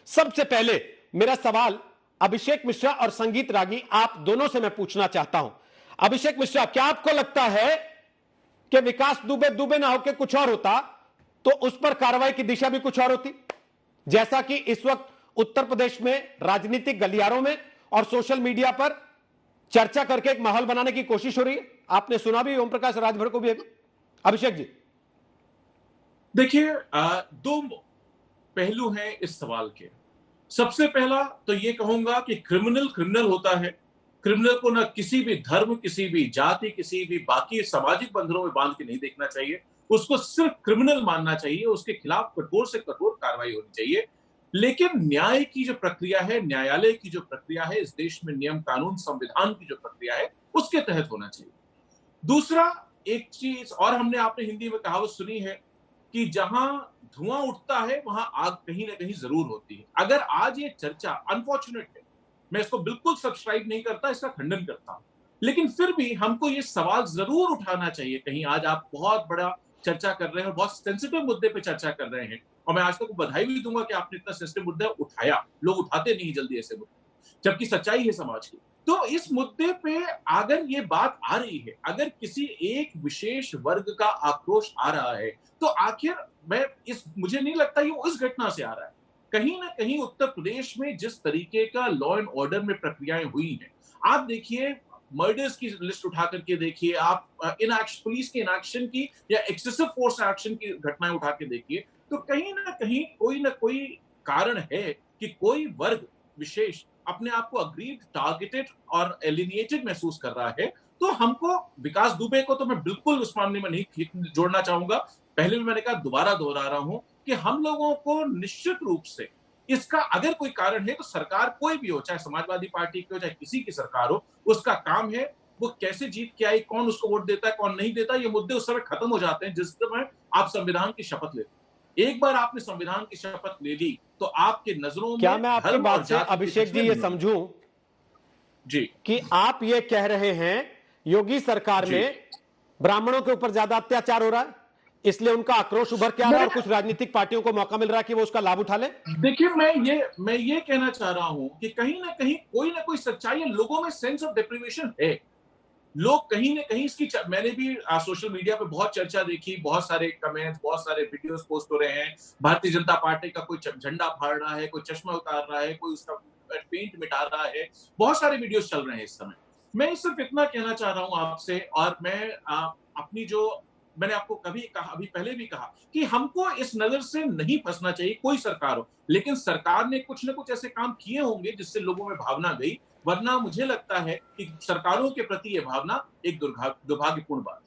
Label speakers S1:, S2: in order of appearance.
S1: सबसे पहले मेरा सवाल अभिषेक मिश्रा और संगीत रागी आप दोनों से मैं पूछना चाहता हूं। अभिषेक मिश्रा, क्या आपको लगता है कि विकास दुबे दुबे ना होकर कुछ और होता तो उस पर कार्रवाई की दिशा भी कुछ और होती, जैसा कि इस वक्त उत्तर प्रदेश में राजनीतिक गलियारों में और सोशल मीडिया पर चर्चा करके एक माहौल बनाने की कोशिश हो रही है? आपने सुना भी ओम प्रकाश राजभर को भी अभी। अभिषेक जी
S2: देखिए, दो पहलू हैं इस सवाल के। सबसे पहला तो ये कहूंगा कि क्रिमिनल क्रिमिनल होता है। क्रिमिनल को ना किसी भी धर्म, किसी भी जाति, किसी भी बाकी सामाजिक बंधनों में बांध के नहीं देखना चाहिए। उसको सिर्फ क्रिमिनल मानना चाहिए, उसके खिलाफ कठोर से कठोर कार्रवाई होनी चाहिए। लेकिन न्याय की जो प्रक्रिया है, न्यायालय की जो प्रक्रिया है, इस देश में नियम कानून संविधान की जो प्रक्रिया है, उसके तहत होना चाहिए। दूसरा, एक चीज और हमने आपने हिंदी में कहावत सुनी है कि जहां धुआं उठता है वहां आग कहीं ना कहीं जरूर होती है। अगर आज ये चर्चा अनफॉर्चुनेट है, मैं इसको बिल्कुल सब्सक्राइब नहीं करता, इसका खंडन करता हूं, लेकिन फिर भी हमको ये सवाल जरूर उठाना चाहिए। कहीं आज आप बहुत बड़ा चर्चा कर रहे हैं और बहुत सेंसिटिव मुद्दे पे चर्चा कर रहे हैं, और मैं आज तक बधाई भी दूंगा कि आपने इतना सेंसिटिव मुद्दा उठाया। लोग उठाते नहीं जल्दी ऐसे मुद्दे, जबकि सच्चाई है समाज की। तो इस मुद्दे पे अगर ये बात आ रही है, अगर किसी एक विशेष वर्ग का आक्रोश आ रहा है, तो आखिर मुझे नहीं लगता ये इस घटना से आ रहा है। कहीं ना कहीं उत्तर प्रदेश में जिस तरीके का लॉ एंड ऑर्डर में प्रक्रियाएं हुई हैं, आप देखिए, मर्डर्स की लिस्ट उठा करके देखिए, आप पुलिस के इनएक्शन की या एक्सेसिव फोर्स एक्शन की घटनाएं उठा के देखिए, तो कहीं ना कोई कारण है कि कोई वर्ग विशेष अपने आप को अग्रीड, टारगेटेड और एलिनिएटेड महसूस कर रहा है। तो हमको, विकास दुबे को तो मैं बिल्कुल उस मामले में नहीं जोड़ना चाहूंगा। पहले भी मैंने कहा, दोबारा दोहरा रहा हूं कि हम लोगों को निश्चित रूप से इसका अगर कोई कारण है तो सरकार कोई भी हो, चाहे समाजवादी पार्टी की हो, चाहे किसी की सरकार हो, उसका काम है वो कैसे जीत के आई, कौन उसको वोट देता है, कौन नहीं देता, ये मुद्दे उस समय खत्म हो जाते हैं जिस समय आप संविधान की शपथ लेते हैं। एक बार आपने संविधान की शपथ ले ली तो आपके नजरों में
S1: क्या मैं आपकी
S2: धर्म और
S1: बात से
S2: जाति की
S1: अभिषेक
S2: कुछ
S1: जी
S2: भी
S1: ये
S2: नहीं होगी।
S1: समझूं
S2: जी
S1: कि आप ये कह रहे हैं योगी सरकार
S2: जी
S1: में ब्राह्मणों के ऊपर ज्यादा अत्याचार हो रहा है, इसलिए उनका आक्रोश उभर के आ रहा है
S2: मैं
S1: और कुछ राजनीतिक पार्टियों को मौका मिल रहा है कि वो उसका लाभ उठा ले?
S2: देखिए, मैं ये कहना चाह रहा हूं कि कहीं ना कोई सच्चाई है, लोगों में सेंस ऑफ डिप्रिवेशन है। लोग कहीं ना कहीं मैंने भी सोशल मीडिया पे बहुत चर्चा देखी, बहुत सारे कमेंट्स, बहुत सारे वीडियोस पोस्ट हो रहे हैं। भारतीय जनता पार्टी का कोई झंडा फाड़ रहा है, कोई चश्मा उतार रहा है, कोई उसका पेंट मिटा रहा है, बहुत सारे वीडियोस चल रहे हैं इस समय। मैं सिर्फ इतना कहना चाह रहा हूं आपसे, और मैं अपनी जो मैंने आपको कभी कहा, अभी पहले भी कहा कि हमको इस नजर से नहीं फंसना चाहिए, कोई सरकार हो, लेकिन सरकार ने कुछ ना कुछ ऐसे काम किए होंगे जिससे लोगों में भावना गई। वरना मुझे लगता है कि सरकारों के प्रति यह भावना एक दुर्भाग्यपूर्ण बात है।